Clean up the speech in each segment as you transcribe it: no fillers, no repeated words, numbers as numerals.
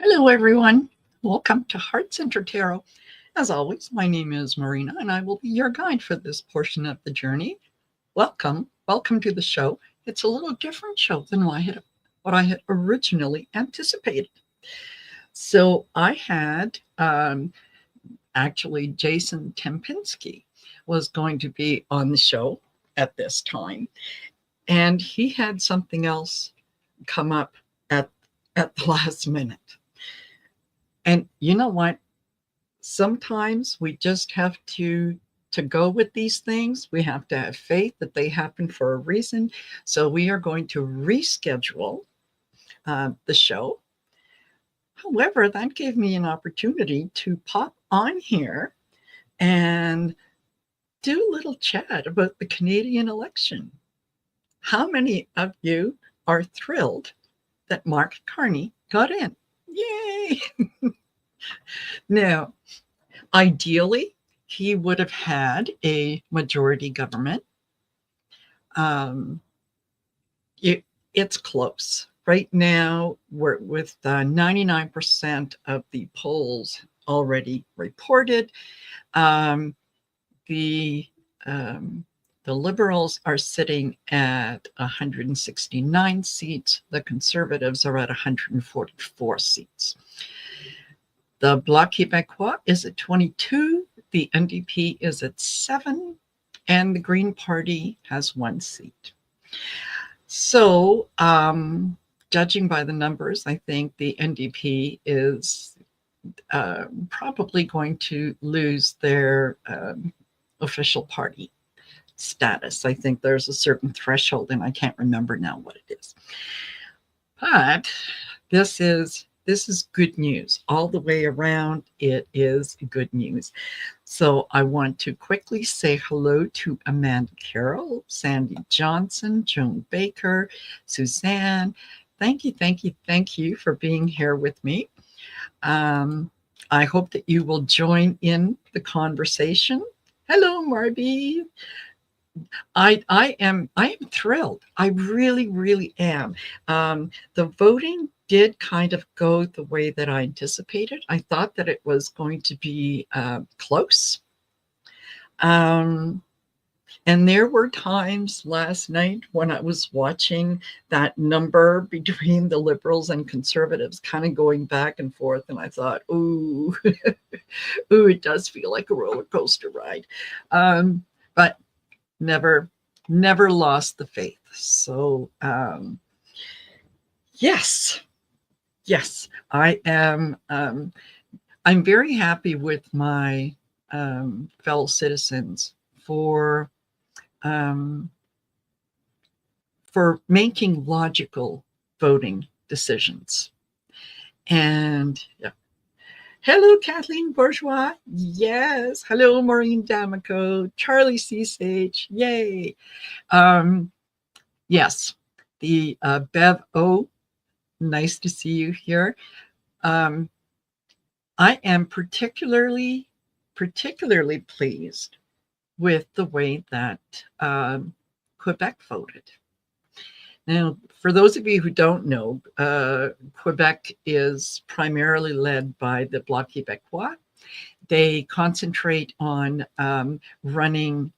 Hello, everyone. Welcome to Heart Center Tarot. As always, my name is Marina, and I will be your guide for this portion of the journey. Welcome to the show. It's a little different show than what I had originally anticipated. So I had actually Jason Tempinski was going to be on the show at this time, and he had something else come up at the last minute. And you know what? Sometimes we just have to go with these things. We have to have faith that they happen for a reason. So we are going to reschedule the show. However, that gave me an opportunity to pop on here and do a little chat about the Canadian election. How many of you are thrilled that Mark Carney got in? Yay! Now, ideally, he would have had a majority government. Um, it's close. Right now, we're with 99% of the polls already reported. Um, the um, the Liberals are sitting at 169 seats. The Conservatives are at 144 seats. The Bloc Québécois is at 22. The NDP is at 7. And the Green Party has 1 seat. So, judging by the numbers, I think the NDP is probably going to lose their official party status. I think there's a certain threshold, and I can't remember now what it is. But this is good news all the way around. It is good news. So I want to quickly say hello to Amanda Carroll, Sandy Johnson, Joan Baker, Suzanne. Thank you for being here with me. I hope that you will join in the conversation. Hello, Marby. I am thrilled. I really am. The voting did kind of go the way that I anticipated. I thought that it was going to be close. And there were times last night when I was watching that number between the Liberals and Conservatives kind of going back and forth, and I thought, ooh, ooh, it does feel like a roller coaster ride. But never lost the faith. So yes, I am. I'm very happy with my fellow citizens for making logical voting decisions. And yeah. Hello, Kathleen Bourgeois. Yes. Hello, Maureen D'Amico, Charlie C. Yay. Yes, the Bev O. Nice to see you here. I am particularly pleased with the way that Quebec voted. Now, for those of you who don't know, Quebec is primarily led by the Bloc Québécois. They concentrate on running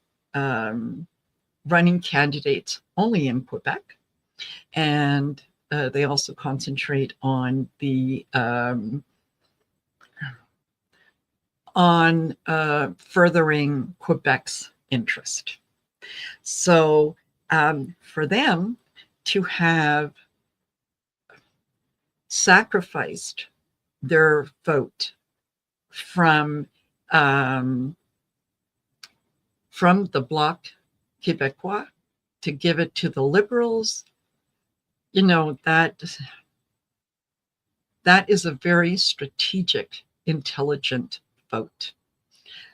candidates only in Quebec, and they also concentrate on the furthering Quebec's interest. So for them to have sacrificed their vote from the Bloc Québécois to give it to the Liberals, you know, that is a very strategic, intelligent vote.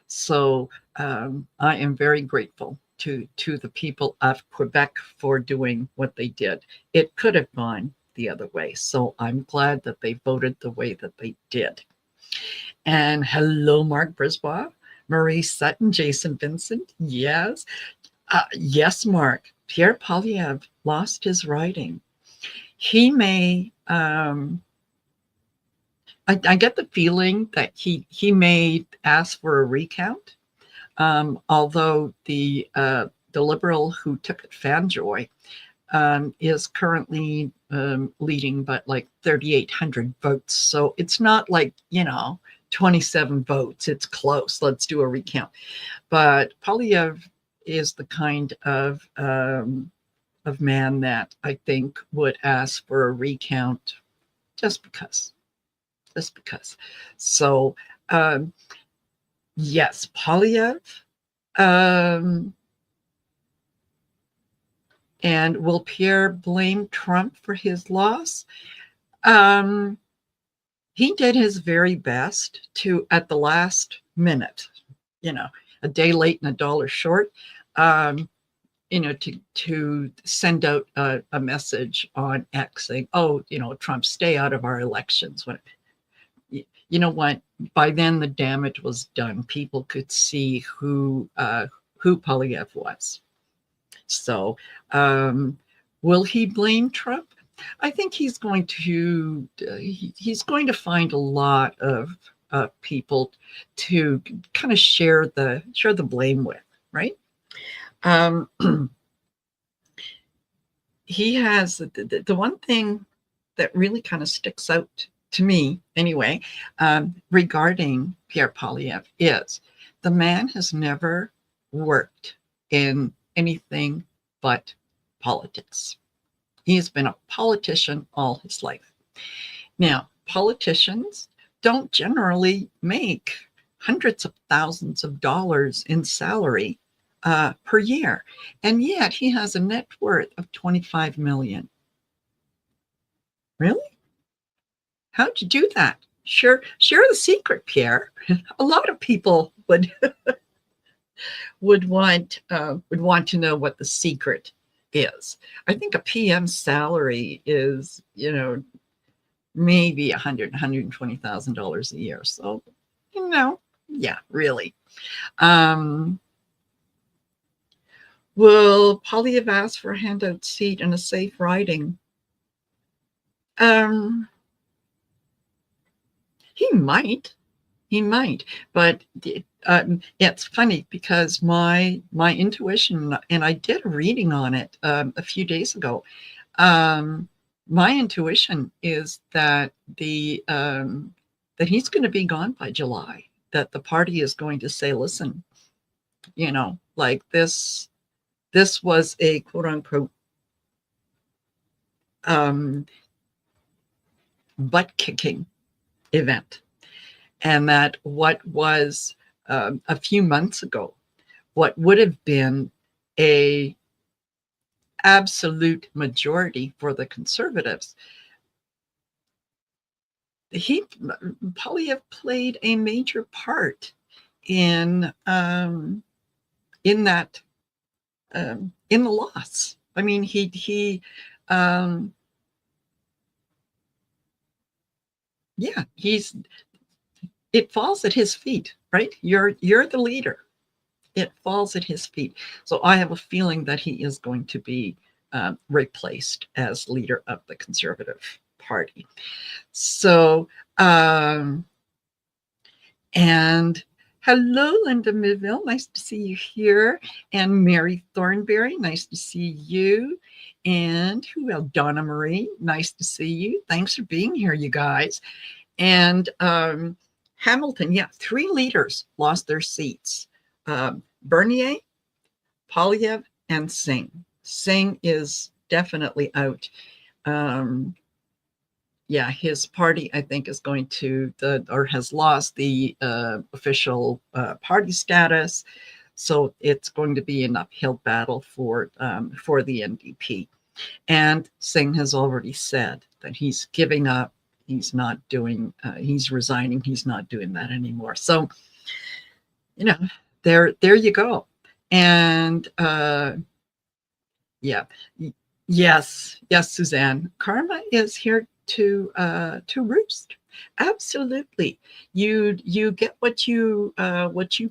So I am very grateful to the people of Quebec for doing what they did. It could have gone the other way. So I'm glad that they voted the way that they did. And hello, Mark Brisbois, Marie Sutton, Jason Vincent. Yes. Yes, Mark. Pierre Poilievre lost his riding. He may I get the feeling that he may ask for a recount, although the Liberal who took it, Fanjoy, is currently leading, but like 3,800 votes. So it's not like, 27 votes. It's close. Let's do a recount. But Polyev is the kind of man that I think would ask for a recount just because. Just because. So, yes, Polyev. Um, and will Pierre blame Trump for his loss? Um, he did his very best to, at the last minute, a day late and a dollar short, um, to send out a message on X saying, "Oh, Trump, stay out of our elections." When you know what, by then the damage was done. People could see who Polyev was. So, will he blame Trump? I think he's going to find a lot of people to kind of share the blame with, right? Um, he has the one thing that really kind of sticks out to me, anyway, regarding Pierre Polyev is the man has never worked in anything but politics. He's been a politician all his life. Now, politicians don't generally make hundreds of thousands of dollars in salary per year, and yet he has a net worth of 25 million. Really? How'd you do that? Share the secret, Pierre. A lot of people would would want to know what the secret is. I think a PM salary is, maybe $120,000 a year. So, yeah, really. Will Polyev ask for a handout seat and a safe riding? He might, but it's funny because my intuition, and I did a reading on it a few days ago. My intuition is that that he's going to be gone by July. That the party is going to say, "Listen, like this was a quote unquote butt kicking event," and that what was a few months ago, what would have been a absolute majority for the Conservatives, Polyev played a major part in that in the loss. I mean, yeah, it falls at his feet, right? You're the leader. It falls at his feet. So I have a feeling that he is going to be replaced as leader of the Conservative Party. So, and hello, Linda Midville. Nice to see you here. And Mary Thornberry, nice to see you. And who else? Donna Marie, nice to see you. Thanks for being here, you guys. And Hamilton, yeah, 3 leaders lost their seats. Bernier, Polyev, and Singh. Singh is definitely out. Yeah, his party, I think, is going to has lost the official party status, so it's going to be an uphill battle for the NDP. And Singh has already said that he's giving up. He's not doing. He's resigning. He's not doing that anymore. So, there you go. And yeah, yes, Suzanne, karma is here to roost. Absolutely. You get what you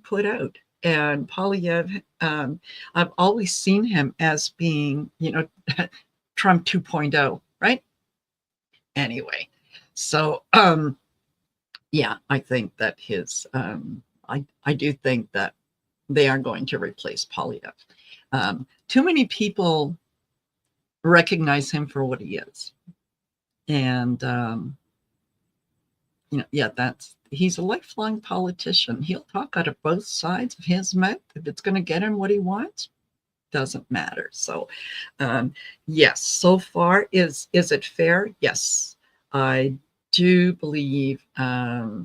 put out. And Polyev, I've always seen him as being, Trump 2.0, right? Anyway, so Yeah, I think that I do think that they are going to replace Polyev. Too many people recognize him for what he is. And, yeah, he's a lifelong politician. He'll talk out of both sides of his mouth. If it's going to get him what he wants, doesn't matter. So, yes, so far, is it fair? Yes, I do believe, yeah.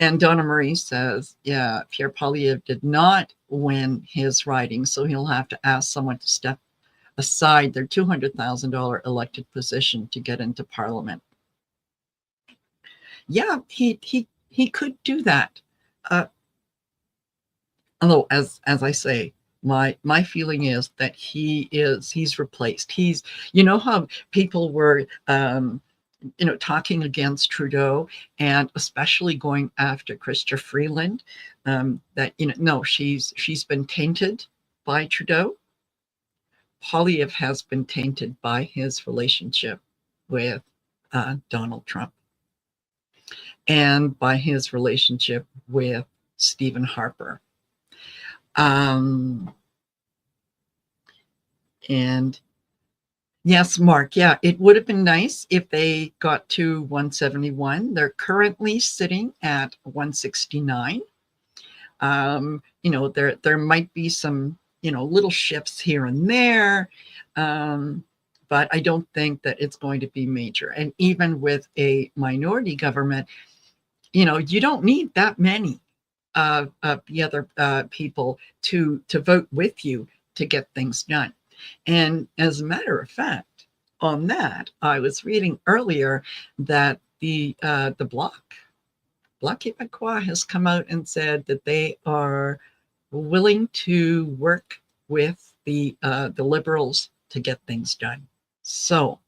And Donna Marie says, yeah, Pierre Poilievre did not win his riding, so he'll have to ask someone to step aside their $200,000 elected position to get into parliament. Yeah, he could do that. Uh, although, as I say, my feeling is that he's replaced. You know how people were talking against Trudeau and especially going after Chrystia Freeland, that no, she's been tainted by Trudeau. Poilievre has been tainted by his relationship with Donald Trump and by his relationship with Stephen Harper. And yes, Mark, yeah, it would have been nice if they got to 171. They're currently sitting at 169. There might be some, little shifts here and there. But I don't think that it's going to be major. And even with a minority government, you don't need that many of the other people to vote with you to get things done. And as a matter of fact, on that, I was reading earlier that the Bloc Québécois has come out and said that they are willing to work with the Liberals to get things done. So,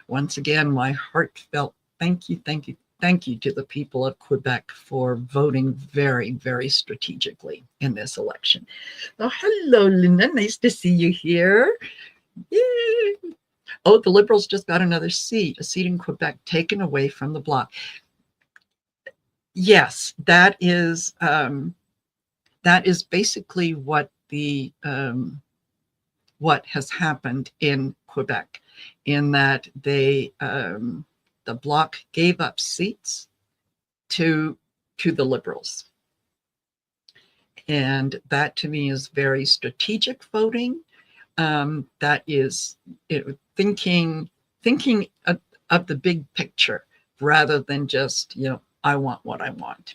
once again, my heartfelt thank you to the people of Quebec for voting very, very strategically in this election. Oh, hello, Linda. Nice to see you here. Yay. Oh, the Liberals just got another seat, a seat in Quebec taken away from the Bloc. Yes, that is basically what what has happened in Quebec, in that the Bloc gave up seats to the Liberals, and that to me is very strategic voting. That is thinking of the big picture rather than just I want what I want.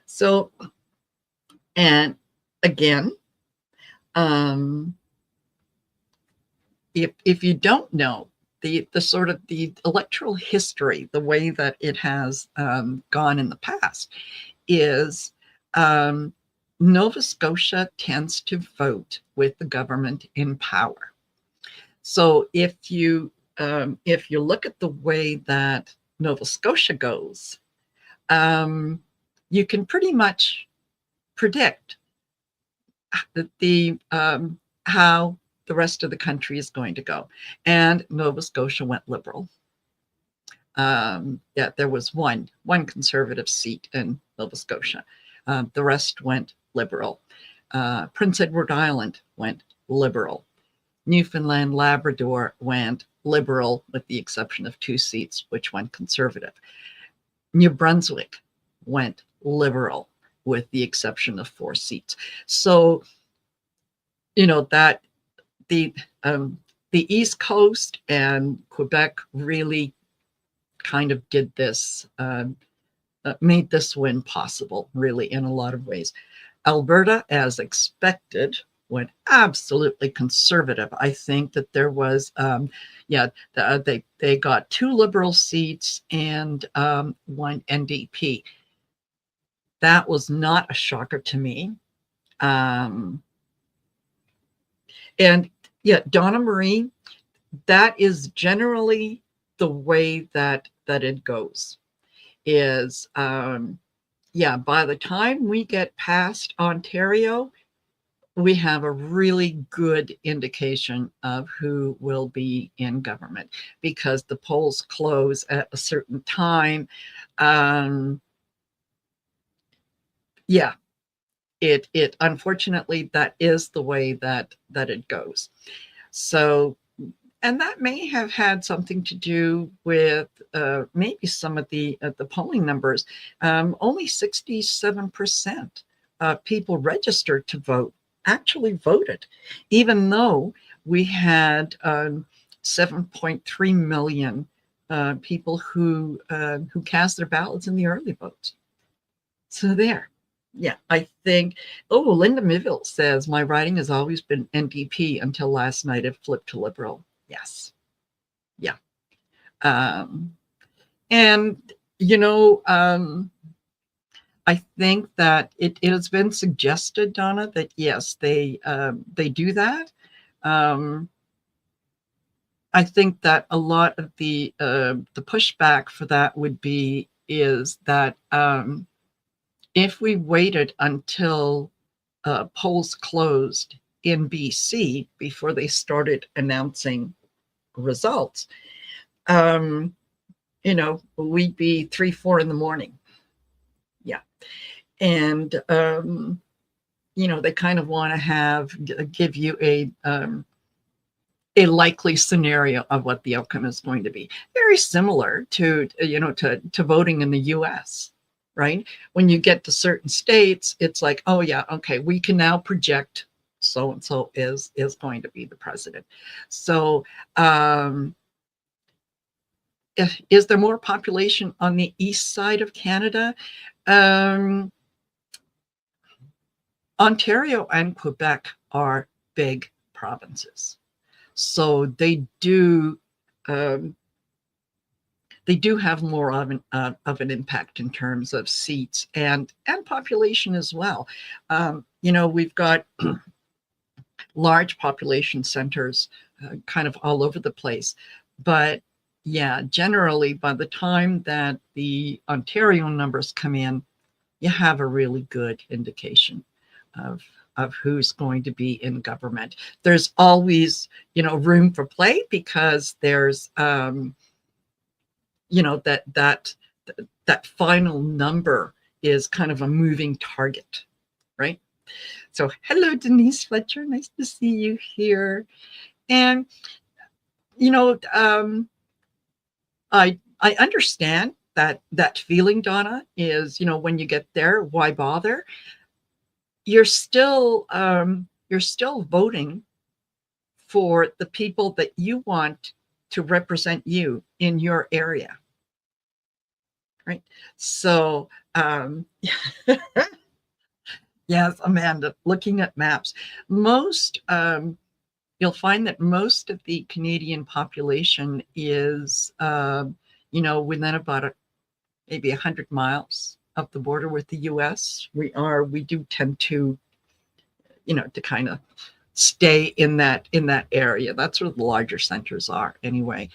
So, and again, if you don't know the sort of the electoral history, the way that it has gone in the past, is Nova Scotia tends to vote with the government in power. So if you look at the way that Nova Scotia goes, you can pretty much predict the how the rest of the country is going to go. And Nova Scotia went Liberal. Yeah, there was one conservative seat in Nova Scotia. The rest went Liberal. Prince Edward Island went Liberal. Newfoundland, Labrador went Liberal, with the exception of 2 seats, which went Conservative. New Brunswick went Liberal, with the exception of 4 seats. So, that the East Coast and Quebec really kind of did this, made this win possible, really, in a lot of ways. Alberta, as expected, went absolutely conservative. I think that there was, they got 2 Liberal seats and 1 NDP. That was not a shocker to me. And yeah, Donna Marie, that is generally the way that it goes. Is by the time we get past Ontario, we have a really good indication of who will be in government because the polls close at a certain time. Um, yeah, it unfortunately that is the way that it goes. So, and that may have had something to do with maybe some of the polling numbers. Only 67% of people registered to vote actually voted, even though we had 7.3 million people who cast their ballots in the early votes. So there. Yeah, I think. Oh, Linda Miville says my riding has always been NDP until last night it flipped to Liberal. Yes. Yeah. Um, and you know, I think that it has been suggested, Donna, that yes, they do that. Um, I think that a lot of the pushback for that would be is that if we waited until polls closed in BC before they started announcing results, um, we'd be 3, 4 in the morning. Yeah. And, they kind of want to give you a likely scenario of what the outcome is going to be. Very similar to voting in the US, right? When you get to certain states, it's like, oh yeah, okay, we can now project so and so is going to be the president. So is there more population on the east side of Canada? Um, Ontario and Quebec are big provinces, so um, they do have more of an impact in terms of seats and population as well. We've got large population centers kind of all over the place, but yeah, generally by the time that the Ontario numbers come in, you have a really good indication of who's going to be in government. There's always, room for play because there's that final number is kind of a moving target, right? So hello, Denise Fletcher, nice to see you here. And I understand that feeling, Donna, is when you get there, why bother? You're still voting for the people that you want to represent you in your area, right? So yes, Amanda, looking at maps, you'll find that most of the Canadian population is within about maybe 100 miles of the border with the US. We do tend to to kind of stay in that area. That's where the larger centers are anyway.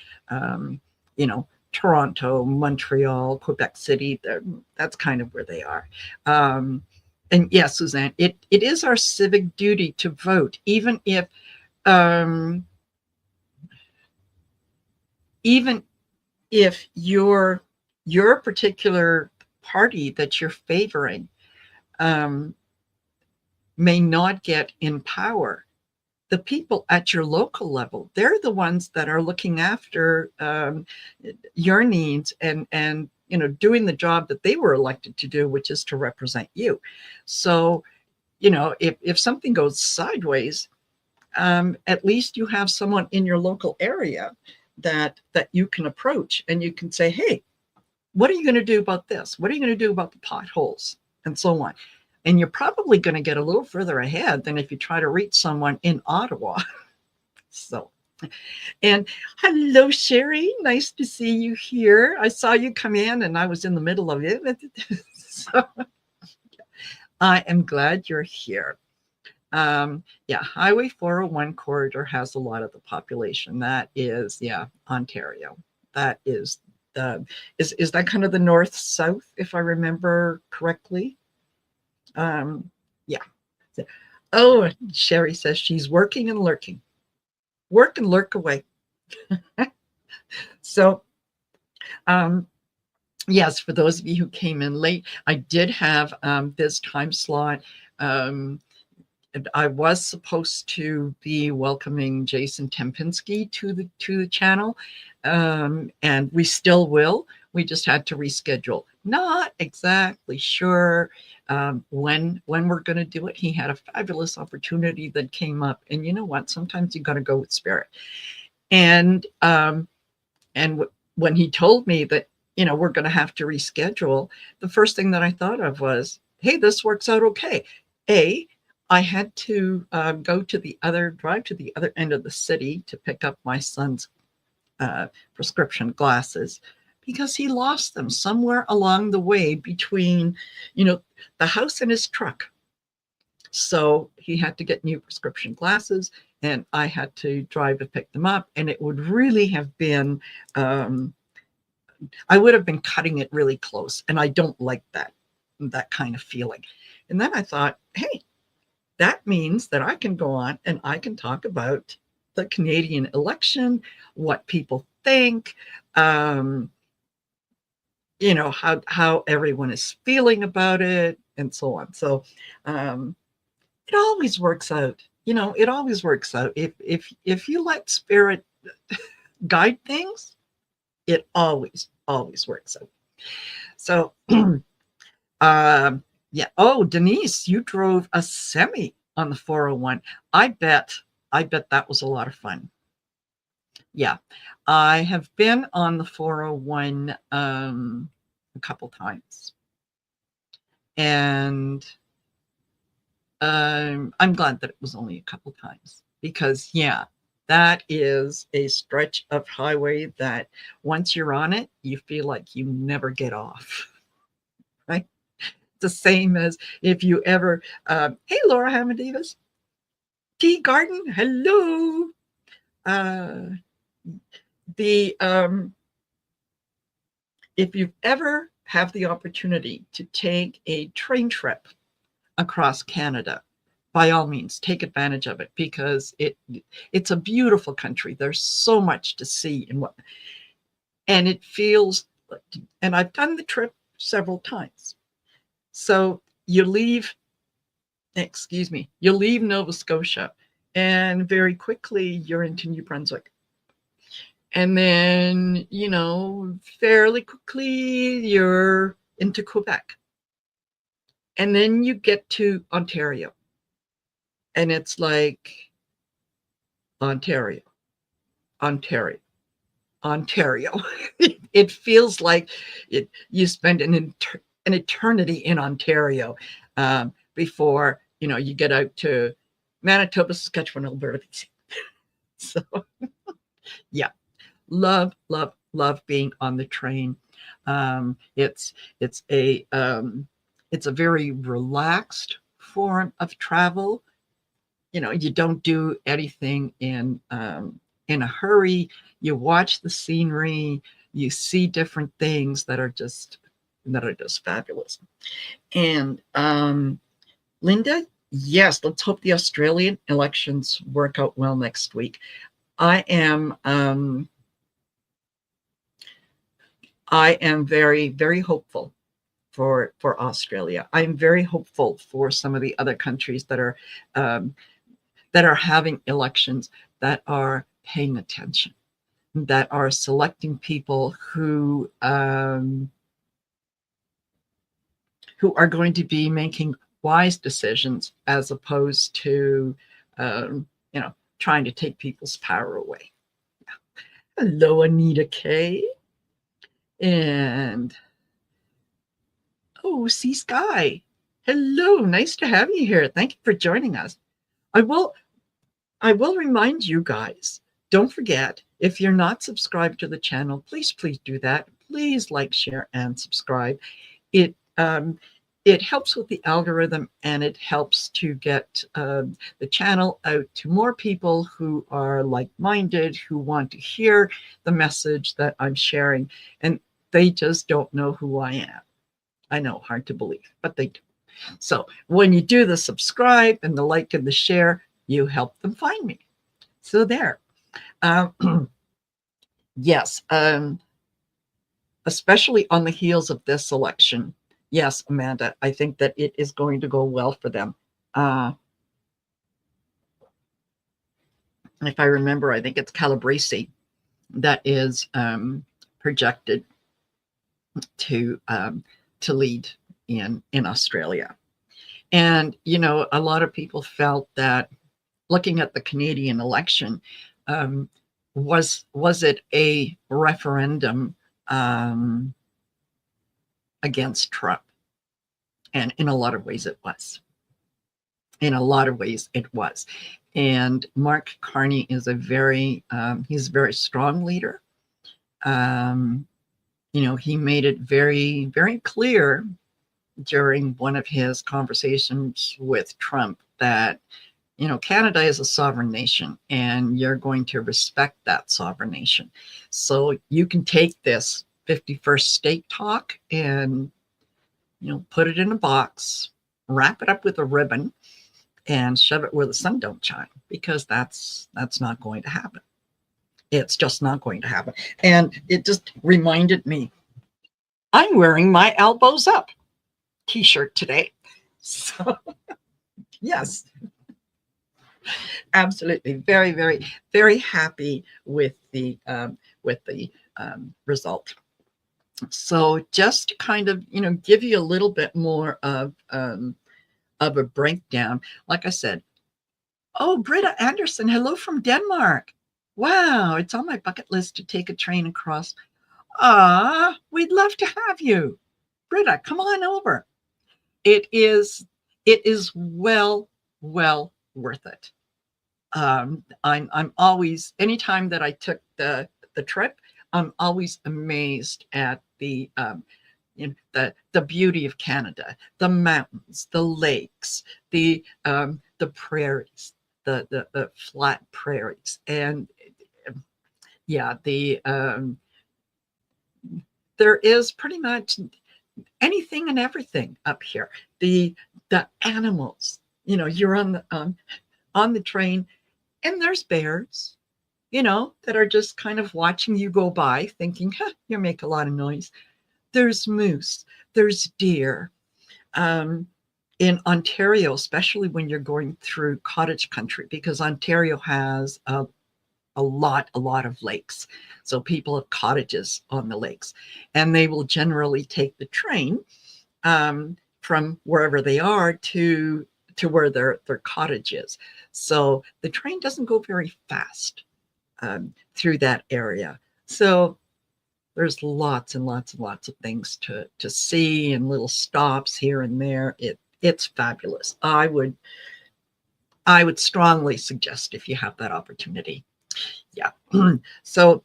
Toronto, Montreal, Quebec City, that's kind of where they are. And yes, Suzanne, it is our civic duty to vote, even if your particular party that you're favoring may not get in power. The people at your local level, they're the ones that are looking after your needs and doing the job that they were elected to do, which is to represent you. So if something goes sideways, at least you have someone in your local area that you can approach and you can say, hey, what are you going to do about this? What are you going to do about the potholes and so on? And you're probably going to get a little further ahead than if you try to reach someone in Ottawa. So, and hello, Sherry. Nice to see you here. I saw you come in and I was in the middle of it. So I am glad you're here. Highway 401 corridor has a lot of the population. That is, Ontario. That is is that kind of the north south, if I remember correctly? Yeah. Oh, Sherry says she's working and lurking. Work and lurk away. So, um, yes, for those of you who came in late, I did have this time slot. Um, and I was supposed to be welcoming Jason Tempinski to the channel, and we still will. We just had to reschedule. Not exactly sure when we're going to do it. He had a fabulous opportunity that came up, and you know what? Sometimes you got to go with spirit. And when he told me that we're going to have to reschedule, the first thing that I thought of was, hey, this works out okay. I had to drive to the other end of the city to pick up my son's prescription glasses because he lost them somewhere along the way between, the house and his truck. So he had to get new prescription glasses, and I had to drive to pick them up. And it would really have been, I would have been cutting it really close. And I don't like that kind of feeling. And then I thought, hey, that means that I can go on and I can talk about the Canadian election, what people think, how everyone is feeling about it, and so on. So it always works out. It always works out. If you let spirit guide things, it always works out. So yeah. Oh, Denise, you drove a semi on the 401. I bet that was a lot of fun. Yeah. I have been on the 401 a couple times. And I'm glad that it was only a couple times because, yeah, that is a stretch of highway that once you're on it, you feel like you never get off. Right? The same as if you ever, hey, Laura Hamadivas, Tea Garden, hello. The If you ever have the opportunity to take a train trip across Canada, by all means, take advantage of it because it's a beautiful country. There's so much to see and it feels. And I've done the trip several times. So you leave Nova Scotia, and very quickly you're into New Brunswick. And then, fairly quickly you're into Quebec. And then you get to Ontario. And it's like Ontario, Ontario, Ontario. It feels like you spend an eternity in Ontario before, you get out to Manitoba, Saskatchewan, Alberta. So, yeah. Love being on the train. It's a very relaxed form of travel. You don't do anything in a hurry. You watch the scenery. You see different things that are just fabulous. And Linda, yes, let's hope the Australian elections work out well next week. I am very, very hopeful for Australia. I'm very hopeful for some of the other countries that are having elections, that are paying attention, that are selecting people who are going to be making wise decisions as opposed to trying to take people's power away. Yeah. Hello, Anita K. And Sea Sky. Hello, nice to have you here. Thank you for joining us. I will remind you guys, don't forget, if you're not subscribed to the channel, please do that. Please like, share, and subscribe. It helps with the algorithm, and it helps to get the channel out to more people who are like-minded, who want to hear the message that I'm sharing, and they just don't know who I am. I know, hard to believe, but they do. So when you do the subscribe and the like and the share, you help them find me. So there. Yes, especially on the heels of this election. Yes, Amanda, I think that it is going to go well for them. If I remember, I think it's Calabrese that is projected to lead in Australia. And a lot of people felt that looking at the Canadian election, was it a referendum against Trump? And in a lot of ways it was. In a lot of ways it was. And Mark Carney is he's a very strong leader. He made it very, very clear during one of his conversations with Trump that, Canada is a sovereign nation and you're going to respect that sovereign nation. So you can take this 51st state talk and, put it in a box, wrap it up with a ribbon, and shove it where the sun don't shine, because that's not going to happen. It's just not going to happen. And it just reminded me, I'm wearing my elbows up t-shirt today. So yes, absolutely. Very, very, very happy with the result. So just to kind of, give you a little bit more of a breakdown. Like I said, oh, Britta Anderson, hello from Denmark. Wow, it's on my bucket list to take a train across. We'd love to have you. Britta, come on over. It is well worth it. I'm always, anytime that I took the trip, I'm always amazed at the beauty of Canada, the mountains, the lakes, the prairies, the flat prairies, and yeah, there is pretty much anything and everything up here. The animals, you're on the train, and there's bears, that are just kind of watching you go by, thinking, you make a lot of noise. There's moose, there's deer. In Ontario, especially when you're going through cottage country, because Ontario has a lot of lakes. So people have cottages on the lakes, and they will generally take the train from wherever they are to where their cottage is. So the train doesn't go very fast through that area. So there's lots and lots and lots of things to see, and little stops here and there. It's fabulous. I would strongly suggest, if you have that opportunity. Yeah. So,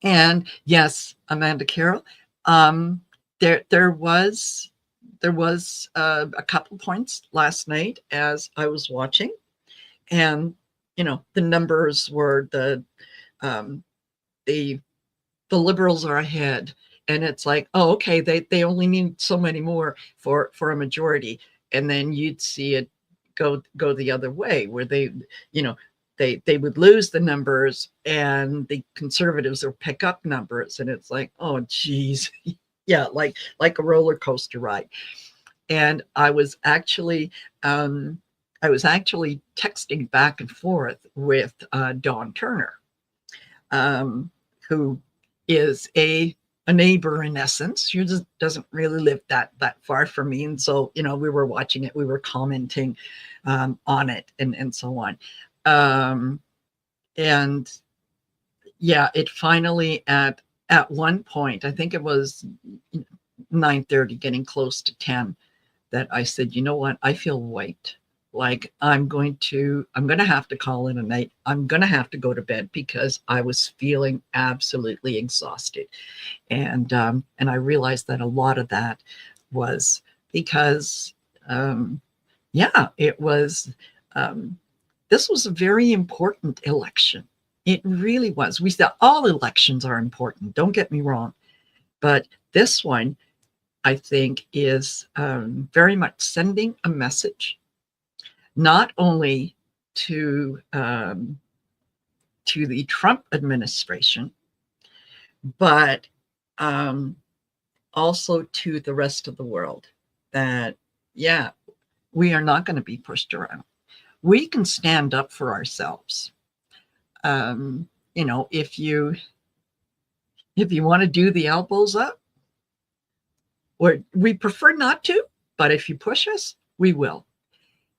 and yes, Amanda Carroll, there was a couple points last night as I was watching, and the numbers were the Liberals are ahead, and it's like, oh, okay, they only need so many more for a majority, and then you'd see it go the other way, where they would lose the numbers and the Conservatives would pick up numbers, and it's like, oh geez. Yeah, like a roller coaster ride. And I was actually texting back and forth with Dawn Turner, who is a neighbor in essence. She just doesn't really live that far from me, and so we were watching it, we were commenting on it, and so on. And yeah, it finally at one point, I think it was 9:30, getting close to 10, that I said, you know what, I feel wiped. Like I'm going to have to call it a night. I'm going to have to go to bed, because I was feeling absolutely exhausted. And I realized that a lot of that was because, it was, this was a very important election. It really was. We said all elections are important, don't get me wrong. But this one, I think, is very much sending a message, not only to the Trump administration, but also to the rest of the world, that, yeah, we are not going to be pushed around. We can stand up for ourselves. If you want to do the elbows up, or we prefer not to, but if you push us, we will.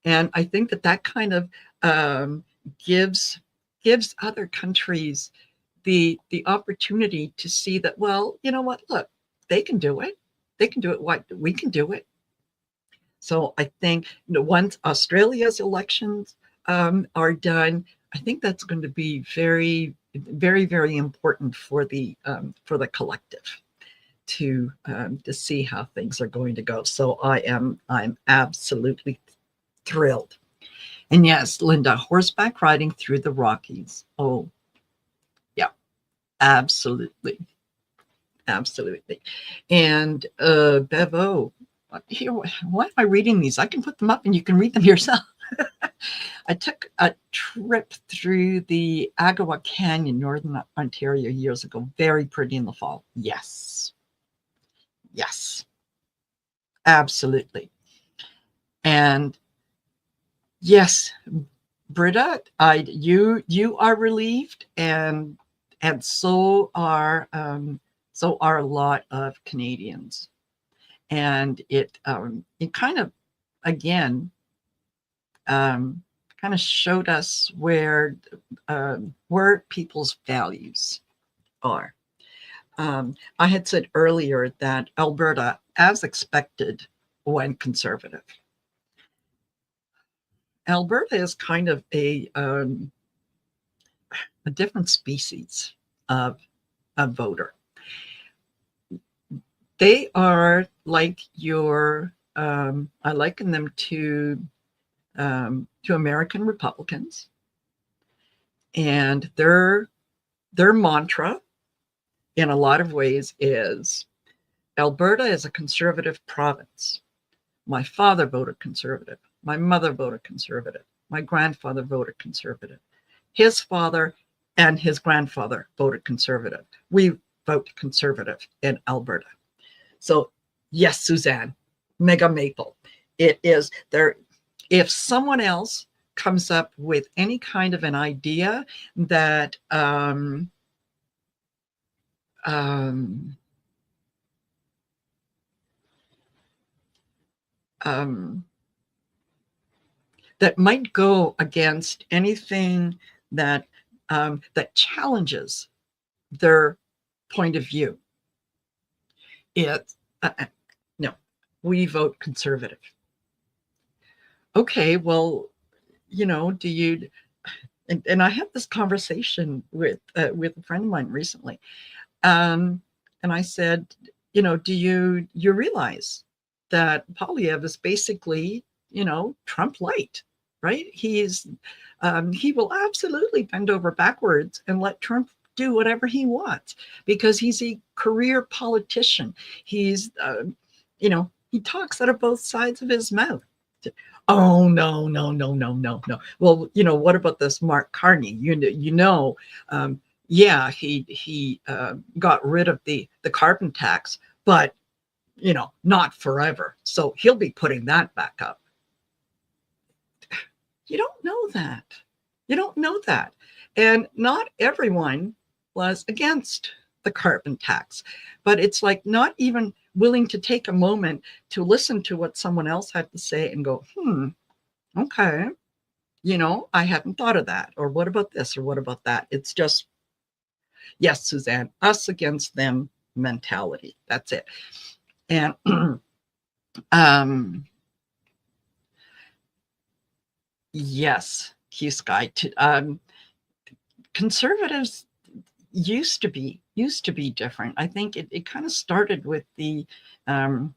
And I think that kind of gives other countries the opportunity to see that, well, you know what, look, they can do it. They can do it. What, we can do it. So I think, once Australia's elections are done, I think that's going to be very, very, very important for the collective to see how things are going to go. So I'm absolutely thrilled. And yes, Linda, horseback riding through the Rockies. Oh, yeah, absolutely. Absolutely. And Bevo, here, why am I reading these? I can put them up and you can read them yourself. I took a trip through the Agawa Canyon, Northern Ontario, years ago. Very pretty in the fall. Yes. Yes. Absolutely. And yes, Britta, you are relieved, and so are a lot of Canadians. And it kind of, again, kind of showed us where people's values are. I had said earlier that Alberta, as expected, went conservative. Alberta is kind of a different species of voter. They are like I liken them to American Republicans, and their mantra, in a lot of ways, is Alberta is a conservative province. My father voted conservative. My mother voted conservative. My grandfather voted conservative. His father and his grandfather voted conservative. We vote conservative in Alberta. So yes, Suzanne, mega maple. It is there. If someone else comes up with any kind of an idea that that might go against anything that challenges their point of view, it's no, we vote conservative. Okay, well, do you? And I had this conversation with a friend of mine recently, and I said, do you realize that Poilievre is basically, Trump light, right? He will absolutely bend over backwards and let Trump do whatever he wants, because he's a career politician. He's, he talks out of both sides of his mouth. Oh, no. Well, what about this Mark Carney? Yeah, he got rid of the carbon tax, but not forever. So he'll be putting that back up. You don't know that. You don't know that. And not everyone was against the carbon tax, but it's like not even willing to take a moment to listen to what someone else had to say and go, okay, I hadn't thought of that. Or what about this? Or what about that? It's just, yes, Suzanne, us against them mentality. That's it. And yes, Q Sky, conservatives used to be different. I think it kind of started with the Brian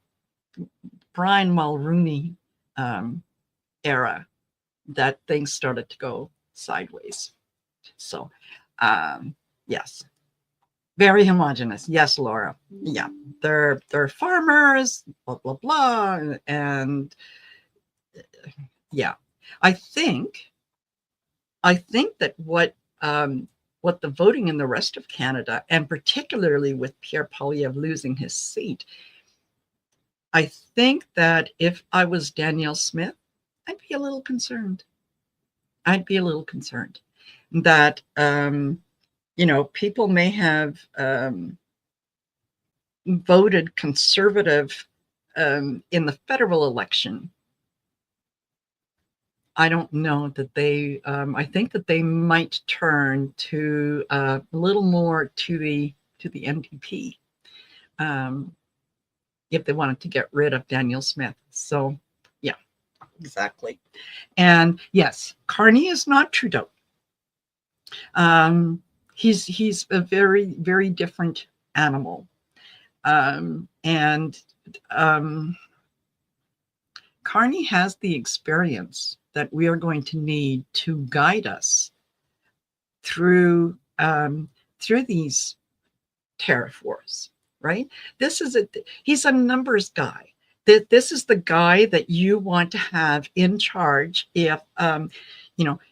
Mulroney era, that things started to go sideways. So yes, very homogenous. Yes, Laura. Yeah. they're farmers, blah blah blah, and yeah, I think that what the voting in the rest of Canada, and particularly with Pierre Poilievre losing his seat, I think that if I was Danielle Smith, I'd be a little concerned. I'd be a little concerned that people may have voted conservative in the federal election. I don't know that they. I think that they might turn to a little more to the NDP if they wanted to get rid of Danielle Smith. So, yeah, exactly. And yes, Carney is not Trudeau. He's a very, very different animal. And Carney has the experience that we are going to need to guide us through these tariff wars, right? He's a numbers guy. This is the guy that you want to have in charge if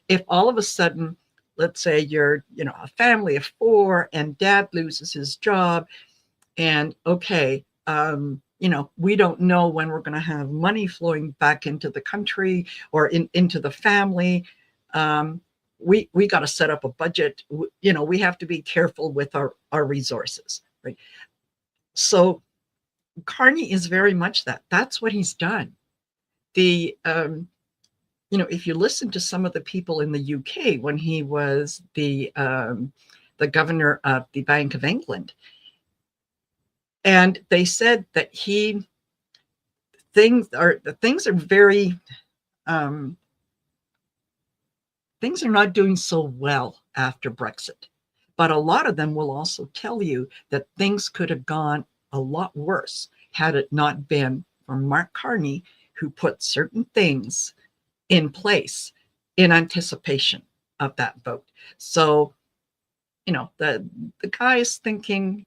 if all of a sudden, let's say you're a family of 4 and dad loses his job, and okay, we don't know when we're going to have money flowing back into the country or into the family. We got to set up a budget. We have to be careful with our resources, right? So Carney is very much that. That's what he's done. If you listen to some of the people in the UK when he was the governor of the Bank of England, and they said that things are not doing so well after Brexit. But a lot of them will also tell you that things could have gone a lot worse had it not been for Mark Carney, who put certain things in place in anticipation of that vote. So, the guy is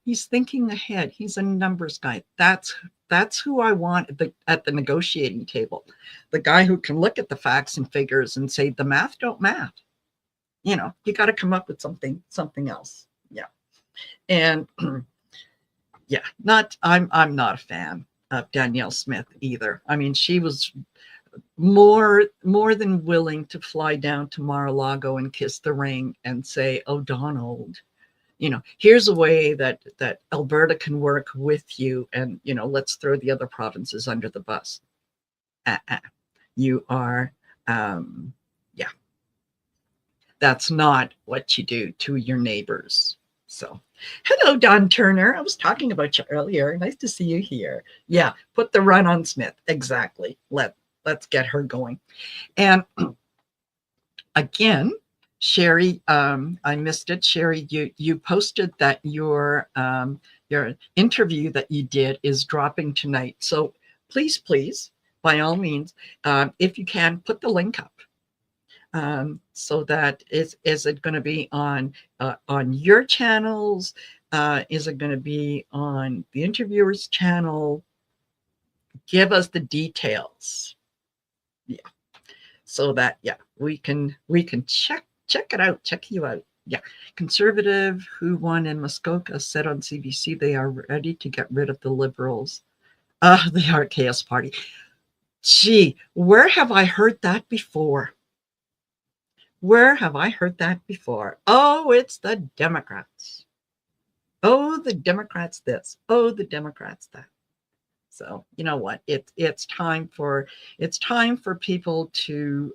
he's thinking ahead. He's a numbers guy. That's who I want at the negotiating table. The guy who can look at the facts and figures and say, the math don't math. You got to come up with something else. Yeah. And yeah, I'm not a fan of Danielle Smith either. I mean, she was more than willing to fly down to Mar-a-Lago and kiss the ring and say, oh, Donald, here's a way that Alberta can work with you, and let's throw the other provinces under the bus. You are yeah, that's not what you do to your neighbors. So, hello, Don Turner. I was talking about you earlier. Nice to see you here. Yeah, put the run on Smith. Exactly. Let's get her going. And again, Sherry, I missed it. Sherry, you posted that your interview that you did is dropping tonight. So please, by all means, if you can, put the link up. So that is it going to be on your channels? Is it going to be on the interviewer's channel? Give us the details. Yeah. So that we can check it out, check you out. Yeah. Conservative who won in Muskoka said on CBC they are ready to get rid of the Liberals. The RKS party. Gee, where have I heard that before? Where have I heard that before? Oh, it's the Democrats. Oh, the Democrats this. Oh, the Democrats that. So you know what? It's time for people to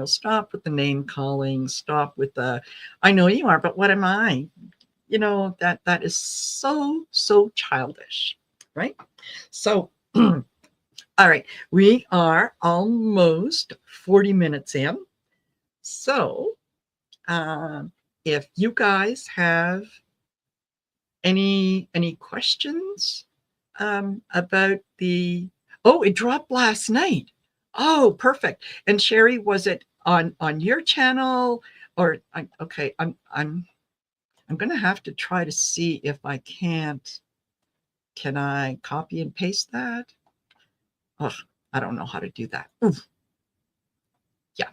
stop with the name calling. Stop with the I know you are, but what am I? That is so childish, right? So all right, we are almost 40 minutes in. So if you guys have any questions about it dropped last night. Oh, perfect. And Sherry, was it on your channel or okay, I'm going to have to try to see if I can't Can I copy and paste that? Oh, I don't know how to do that. Oof. Yeah.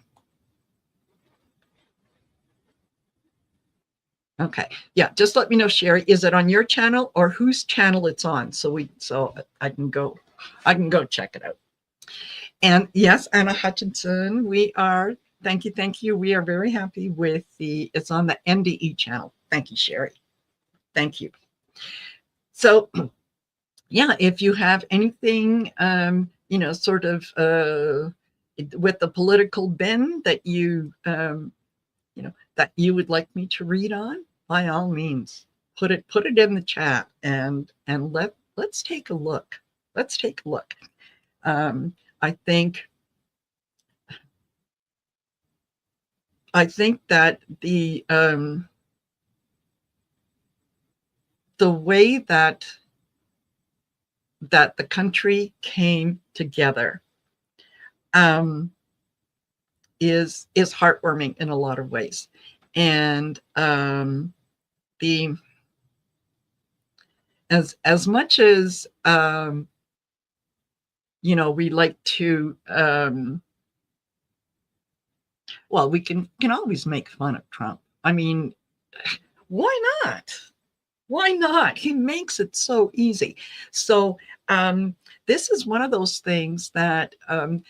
Okay. Yeah. Just let me know, Sherry. Is it on your channel or whose channel it's on? So I can go check it out. And yes, Anna Hutchinson, we are, thank you. We are very happy with it's on the NDE channel. Thank you, Sherry. Thank you. So yeah, if you have anything, sort of with the political bend that that you would like me to read on, by all means, put it in the chat and let's take a look. Let's take a look. I think that the way that the country came together is heartwarming in a lot of ways, and the as much as we like to well, we can always make fun of Trump. I mean, why not? Why not? He makes it so easy. So this is one of those things that I'm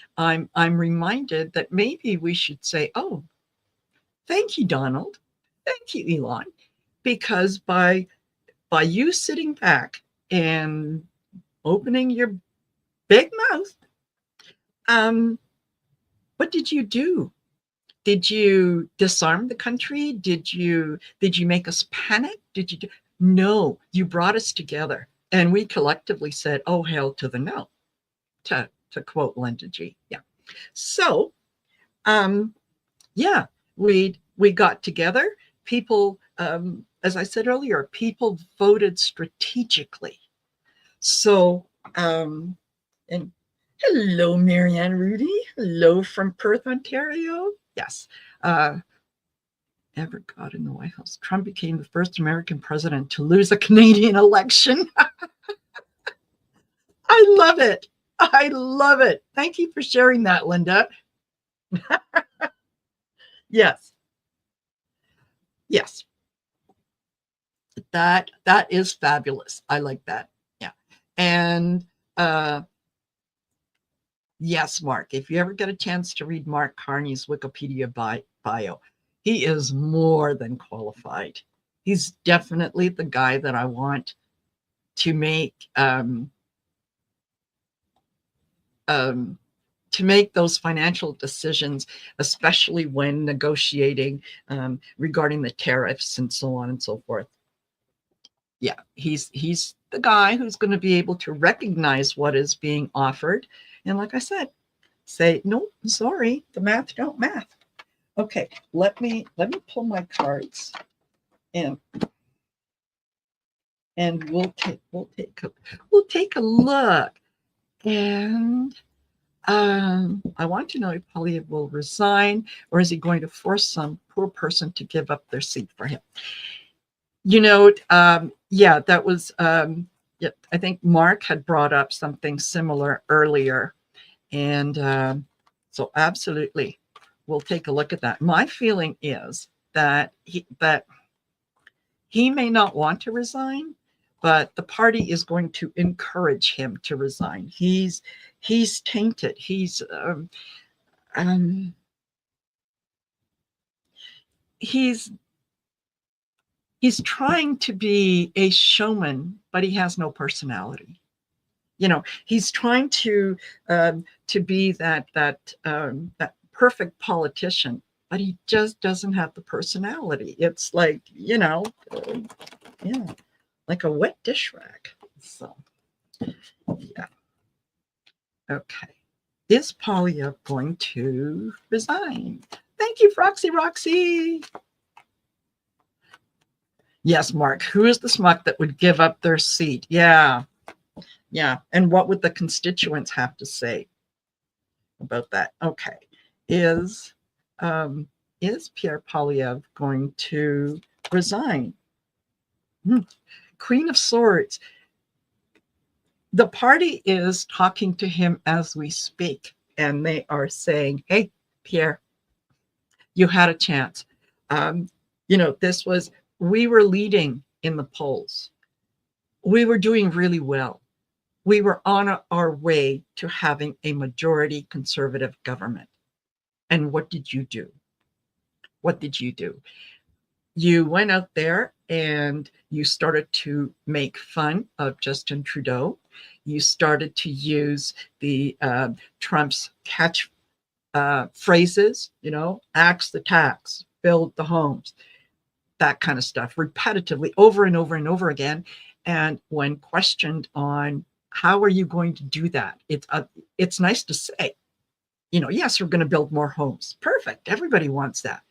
reminded that maybe we should say, "Oh, thank you, Donald. Thank you, Elon," because by you sitting back and opening your big mouth, what did you do? Did you disarm the country? Did you make us panic? Did you do? No, you brought us together, and we collectively said, "Oh, hail to the no," to quote Linda G. Yeah. So, yeah, we got together. People, as I said earlier, people voted strategically. So, and hello, Marianne Rudy. Hello from Perth, Ontario. Yes. Ever got in the White House. Trump became the first American president to lose a Canadian election. I love it. I love it. Thank you for sharing that, Linda. Yes. Yes. That is fabulous. I like that. Yeah. And yes, Mark, if you ever get a chance to read Mark Carney's Wikipedia bio, he is more than qualified. He's definitely the guy that I want to make to make those financial decisions, especially when negotiating regarding the tariffs and so on and so forth. Yeah, he's the guy who's going to be able to recognize what is being offered, and like I said, say no, sorry, the math don't math. Okay, let me pull my cards and we'll take a look. And I want to know if Poilievre will resign, or is he going to force some poor person to give up their seat for him? Yeah, that was, yeah, I think Mark had brought up something similar earlier. And so absolutely, we'll take a look at that. My feeling is that he may not want to resign, but the party is going to encourage him to resign. He's tainted. He's trying to be a showman, but he has no personality. He's trying to be that perfect politician, but he just doesn't have the personality. It's like yeah, like a wet dish rag. So yeah, okay. Is Poilievre going to resign? Thank you, Roxy. Yes, Mark. Who is the smuck that would give up their seat? Yeah. And what would the constituents have to say about that? Okay. Is Pierre Poilievre going to resign? Queen of Swords. The party is talking to him as we speak, and they are saying, "Hey, Pierre, you had a chance. Um, this was, we were leading in the polls. We were doing really well. We were on our way to having a majority conservative government. And what did you do? What did you do? You went out there and you started to make fun of Justin Trudeau. You started to use the Trump's catch phrases, axe the tax, build the homes, that kind of stuff, repetitively over and over and over again. And when questioned on how are you going to do that, it's nice to say, yes, we're going to build more homes. Perfect. Everybody wants that.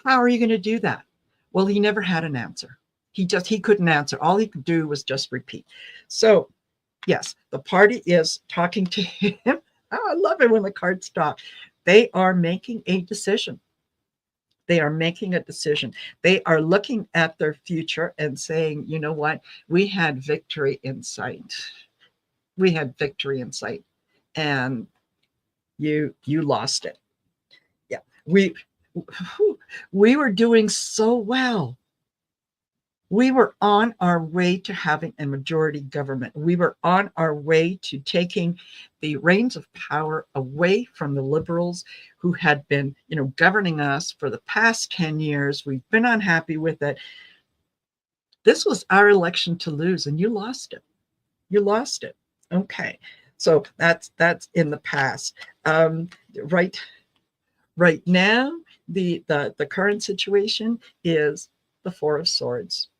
How are you going to do that? Well, he never had an answer. He couldn't answer. All he could do was just repeat. So, yes, the party is talking to him. Oh, I love it when the cards talk. They are making a decision. They are making a decision. They are looking at their future and saying, you know what? We had victory in sight. We had victory in sight. And you lost it. Yeah. We were doing so well. We were on our way to having a majority government. We were on our way to taking the reins of power away from the liberals who had been, governing us for the past 10 years. We've been unhappy with it. This was our election to lose, and you lost it. You lost it. Okay. So that's in the past. Right now, the current situation is the Four of Swords.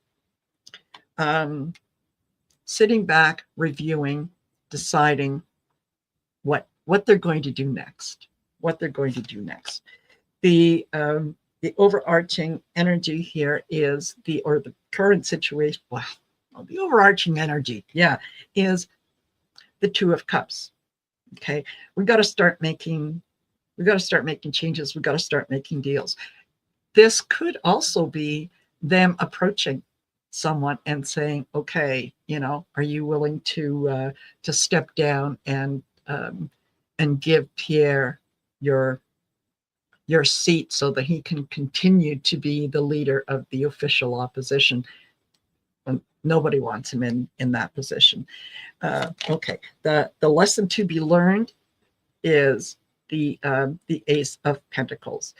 Sitting back, reviewing, deciding what they're going to do next. What they're going to do next. The overarching energy here is the current situation. Wow, the overarching energy, is the Two of Cups. Okay, we got to start making changes. We got to start making deals. This could also be them approaching someone and saying, okay, are you willing to step down and give Pierre your seat so that he can continue to be the leader of the official opposition when nobody wants him in that position. Okay, the lesson to be learned is the Ace of Pentacles.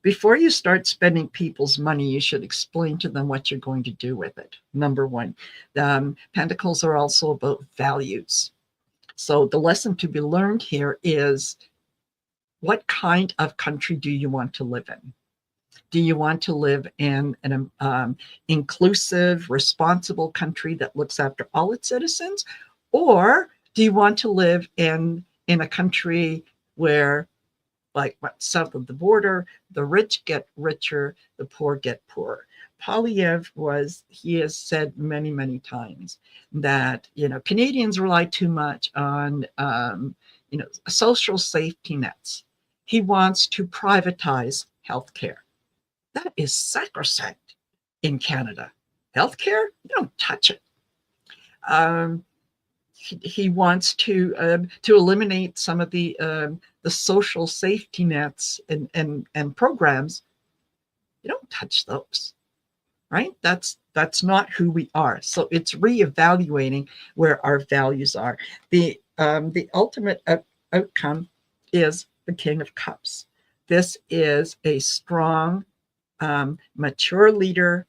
Before you start spending people's money, you should explain to them what you're going to do with it. Number one, Pentacles are also about values. So the lesson to be learned here is, what kind of country do you want to live in? Do you want to live in an inclusive, responsible country that looks after all its citizens? Or do you want to live in a country where, like south of the border, the rich get richer, the poor get poorer? Poilievre he has said many, many times that, Canadians rely too much on, social safety nets. He wants to privatize healthcare. That is sacrosanct in Canada. Healthcare, you don't touch it. He wants to eliminate some of the social safety nets and programs. You don't touch those, right? That's not who we are. So it's reevaluating where our values are. The ultimate outcome is the King of Cups. This is a strong, mature leader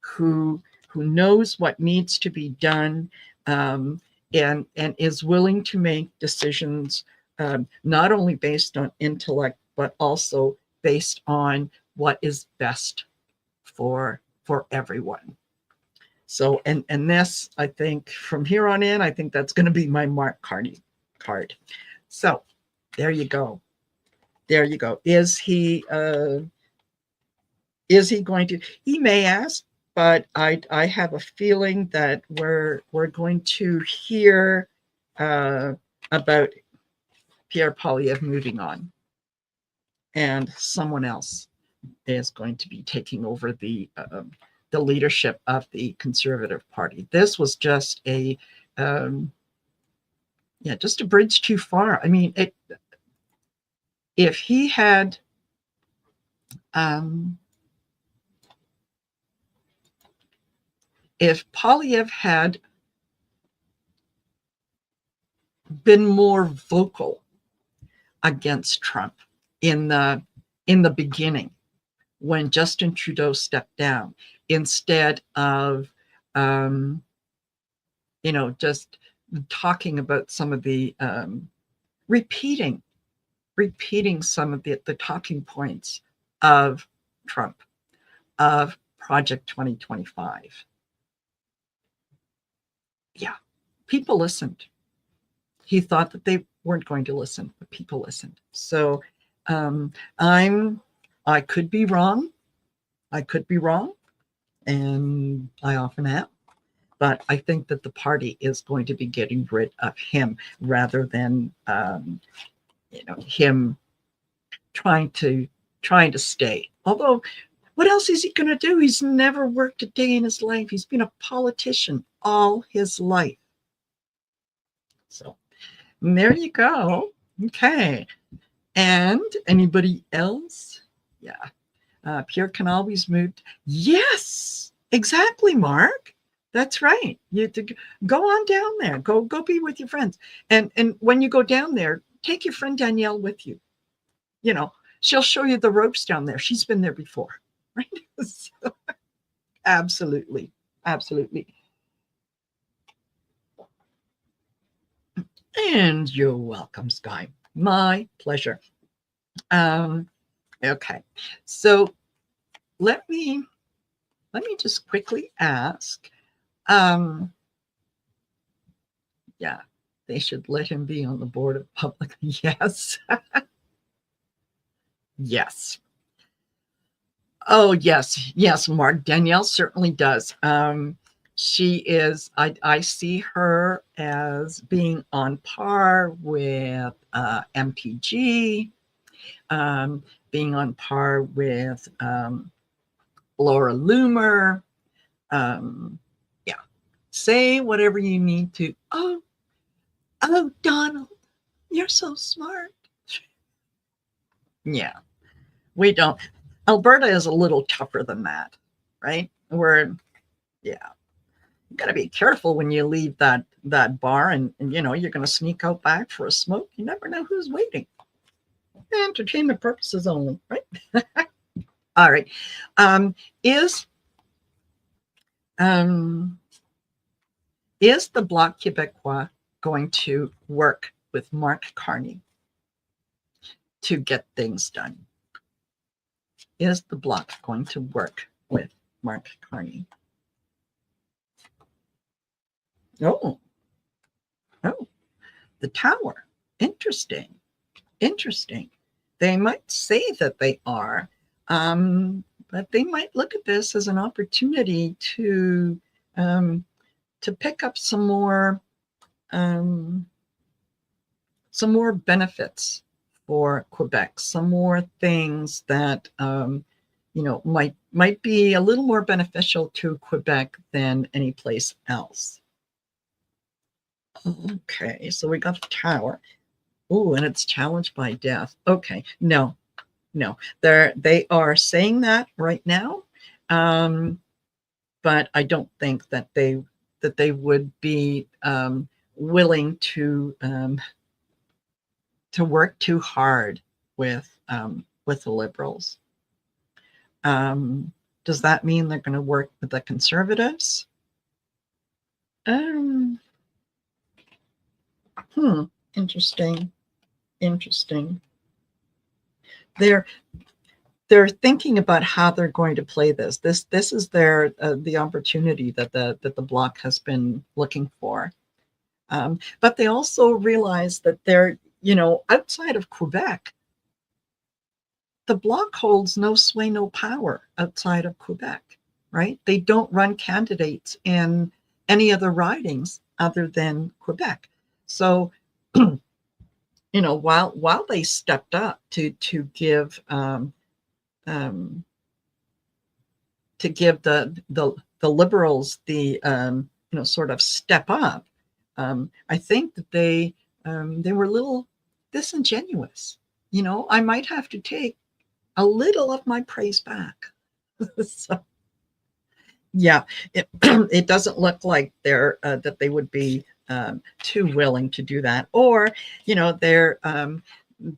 who knows what needs to be done, and is willing to make decisions, not only based on intellect, but also based on what is best for everyone. So, and this, I think from here on in, I think that's going to be my Mark Carney card. So there you go. There you go. Is he going to, he may ask, but I have a feeling that we're going to hear about Pierre Poilievre moving on, and someone else is going to be taking over the the leadership of the Conservative Party. This was just just a bridge too far. I mean, if he had if Poilievre had been more vocal against Trump in the beginning, when Justin Trudeau stepped down, instead of just talking about some of the repeating some of the talking points of Trump, of Project 2025. Yeah, people listened. He thought that they weren't going to listen, but people listened. So I could be wrong. And I often am. But I think that the party is going to be getting rid of him rather than him trying to stay. Although, what else is he going to do? He's never worked a day in his life. He's been a politician all his life. So there you go. Okay. And anybody else? Yeah. Pierre can always move. Yes, exactly, Mark. That's right. You have to go on down there. Go be with your friends. And when you go down there, take your friend Danielle with you. She'll show you the ropes down there. She's been there before, right? So, absolutely. And you're welcome, Sky. My pleasure. Okay. So let me just quickly ask. Yeah, they should let him be on the board of public. Yes. Yes. Oh, yes, Mark. Danielle certainly does. She is, I see her as being on par with MTG, being on par with Laura Loomer. Yeah, say whatever you need to. Oh, Donald, you're so smart. Yeah, we don't. Alberta is a little tougher than that, right? You got to be careful when you leave that bar and you're going to sneak out back for a smoke. You never know who's waiting. Entertainment purposes only, right? All right. Is the Bloc Québécois going to work with Mark Carney to get things done? Is the Bloc going to work with Mark Carney? Oh, the Tower. Interesting. They might say that they are, but they might look at this as an opportunity to pick up some more benefits for Quebec, some more things that might be a little more beneficial to Quebec than any place else. Okay, so we got the Tower. Oh, and it's challenged by death. Okay, no. They are saying that right now, but I don't think that they would be willing to work too hard with the Liberals. Does that mean they're going to work with the Conservatives? Interesting. They're thinking about how they're going to play this. This is their the opportunity that the Bloc has been looking for. But they also realize that they're outside of Quebec, the Bloc holds no sway, no power outside of Quebec, right? They don't run candidates in any other ridings other than Quebec. So, while they stepped up to give to give the Liberals the sort of step up, I think that they were a little disingenuous. I might have to take a little of my praise back. So, yeah, it doesn't look like that they would be too willing to do that, or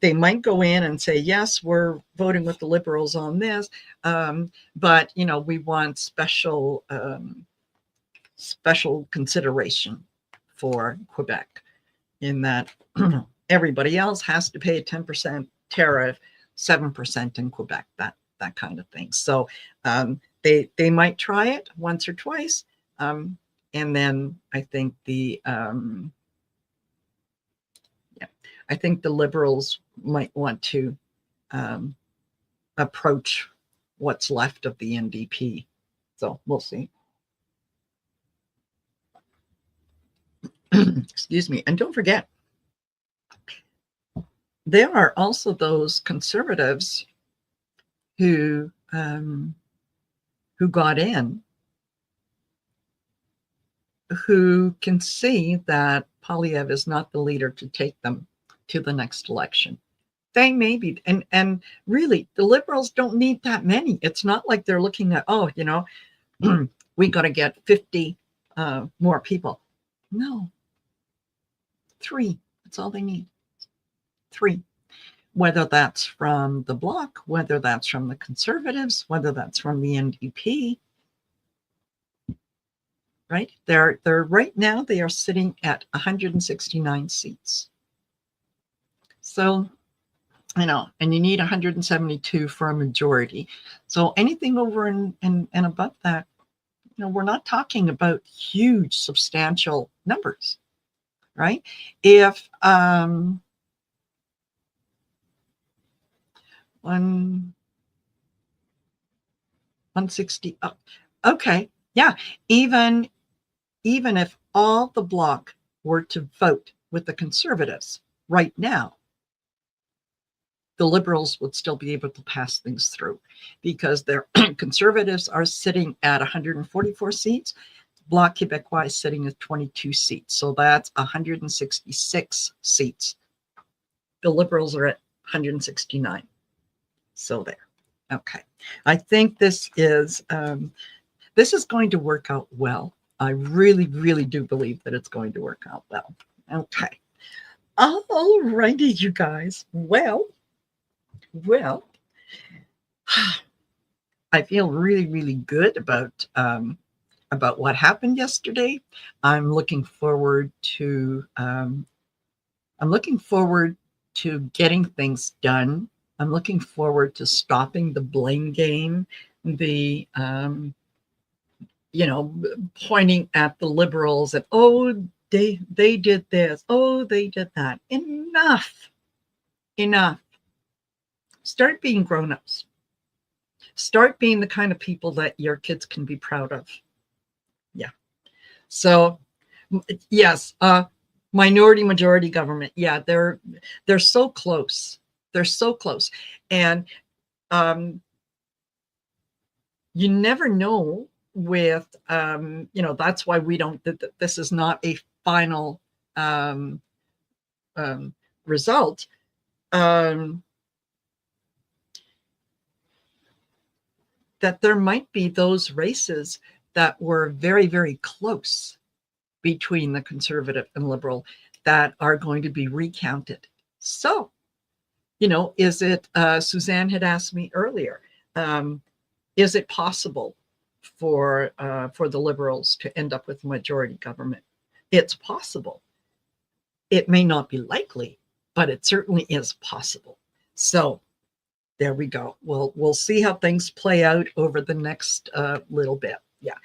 they might go in and say, yes, we're voting with the Liberals on this, but we want special consideration for Quebec, in that everybody else has to pay a 10% tariff, 7% in Quebec, that kind of thing. So they might try it once or twice, and then I think the Liberals might want to approach what's left of the NDP. So we'll see. Excuse me. And don't forget, there are also those Conservatives who got in, who can see that Poilievre is not the leader to take them to the next election. They may be, and really, the Liberals don't need that many. It's not like they're looking at, we got to get 50 more people. No, 3. That's all they need. 3. Whether that's from the Bloc, whether that's from the Conservatives, whether that's from the NDP, right? They're right now, they are sitting at 169 seats. So, and you need 172 for a majority. So anything over and above that, we're not talking about huge, substantial numbers, right? If 160, okay, yeah, even if all the Bloc were to vote with the Conservatives right now, the Liberals would still be able to pass things through, because their Conservatives are sitting at 144 seats. Bloc Québécois is sitting at 22 seats. So that's 166 seats. The Liberals are at 169. So there. Okay. I think this is going to work out well. I really, really do believe that it's going to work out well. Okay. All righty, you guys. Well, I feel really, really good about what happened yesterday. I'm looking forward to getting things done. I'm looking forward to stopping the blame game, the pointing at the Liberals and, they did this, they did that. Enough. Start being grown-ups. Start being the kind of people that your kids can be proud of. Yeah. So, yes, minority majority government. Yeah, they're so close. They're so close. And you never know with, that's why we don't, this is not a final result. That there might be those races that were very, very close between the Conservative and Liberal that are going to be recounted. So, is it, Suzanne had asked me earlier, is it possible for the Liberals to end up with a majority government? It's possible. It may not be likely, but it certainly is possible. So there we go. We'll see how things play out over the next little bit. Yeah.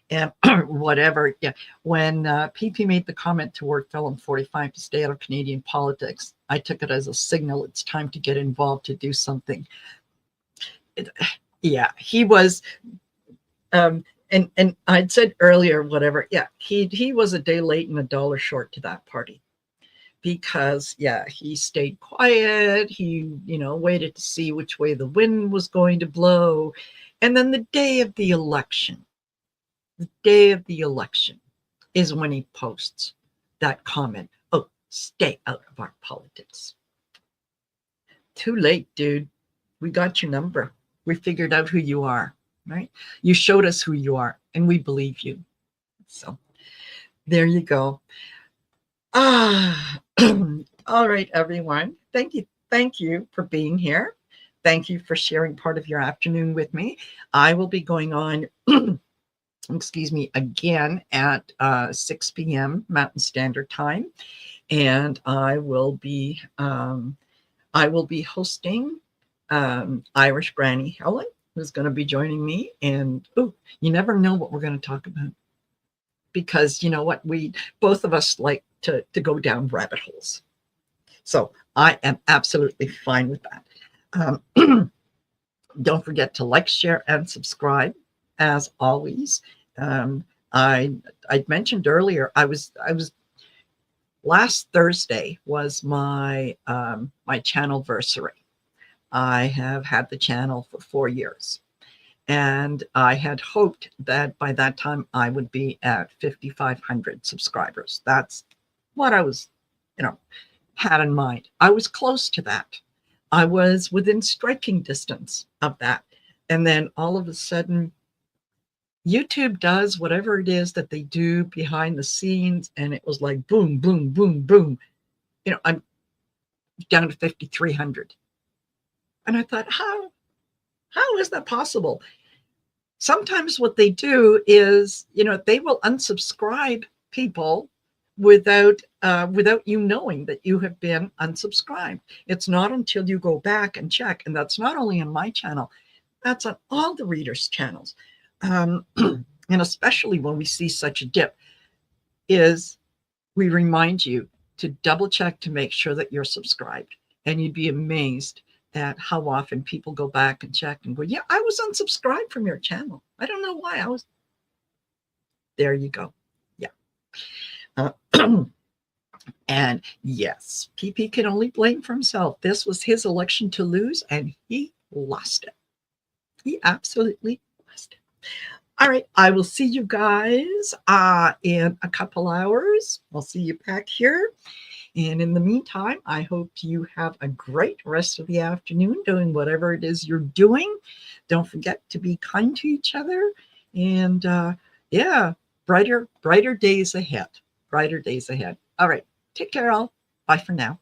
And whatever. Yeah. When PP made the comment to work Felon 45 to stay out of Canadian politics, I took it as a signal it's time to get involved, to do something. He was, and I'd said earlier, whatever. Yeah, he was a day late and $1 short to that party. Because, he stayed quiet. He, waited to see which way the wind was going to blow. And then the day of the election, the day of the election is when he posts that comment, oh, stay out of our politics. Too late, dude. We got your number. We figured out who you are, right? You showed us who you are, and we believe you. So there you go. All right, everyone. Thank you for being here. Thank you for sharing part of your afternoon with me. I will be going on, excuse me, again at 6 p.m. Mountain Standard Time, and I will be hosting Irish Granny Helen, who's going to be joining me. And you never know what we're going to talk about, because you know what, we both of us like to go down rabbit holes. So I am absolutely fine with that. Don't forget to like, share, and subscribe. As always, I mentioned earlier, I was last Thursday was my my channelversary. I have had the channel for 4 years, and I had hoped that by that time I would be at 5,500 subscribers. That's what I was, had in mind. I was close to that. I was within striking distance of that. And then all of a sudden, YouTube does whatever it is that they do behind the scenes. And it was like, boom, boom, boom, boom. I'm down to 5,300. And I thought, how is that possible? Sometimes what they do is, they will unsubscribe people without you knowing that you have been unsubscribed. It's not until you go back and check, and that's not only on my channel, that's on all the readers' channels, and especially when we see such a dip, is we remind you to double check to make sure that you're subscribed. And you'd be amazed at how often people go back and check and go, yeah, I was unsubscribed from your channel. I don't know why. There you go. Yeah. And yes, PP can only blame for himself. This was his election to lose, and he lost it. He absolutely lost it. All right, I will see you guys in a couple hours. I'll see you back here. And in the meantime, I hope you have a great rest of the afternoon doing whatever it is you're doing. Don't forget to be kind to each other. And yeah, brighter days ahead. Brighter days ahead. All right. Take care, all. Bye for now.